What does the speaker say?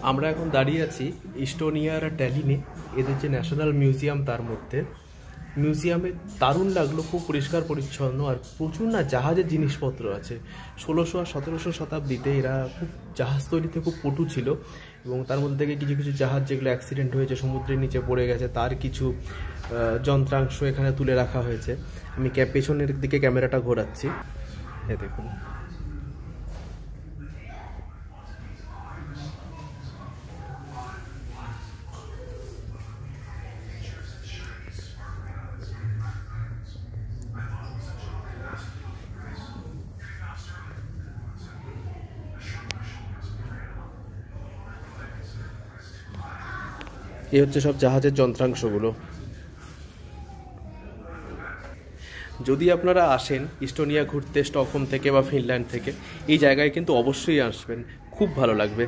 আমরা এখন দাঁড়িয়ে আছি ইস্টোনিয়ার ট্যালিনে, এদের যে ন্যাশনাল মিউজিয়াম তার মধ্যে। মিউজিয়ামে দারুণ লাগলো, খুব পরিষ্কার পরিচ্ছন্ন আর প্রচুর না জাহাজের জিনিসপত্র আছে। 1600 আর 1700 শতাব্দীতে এরা খুব জাহাজ তৈরিতে খুব পটু ছিল, এবং তার মধ্যে থেকে কিছু কিছু জাহাজ যেগুলো অ্যাক্সিডেন্ট হয়েছে, সমুদ্রের নিচে পড়ে গেছে, তার কিছু যন্ত্রাংশ এখানে তুলে রাখা হয়েছে। আমি পেছনের দিকে ক্যামেরাটা ঘোরাচ্ছি, এ দেখুন। এই হচ্ছে সব জাহাজের যন্ত্রাংশগুলো। যদি আপনারা আসেন ইস্টোনিয়া ঘুরতে স্টকহোম থেকে বা ফিনল্যান্ড থেকে, এই জায়গায় কিন্তু অবশ্যই আসবেন, খুব ভালো লাগবে।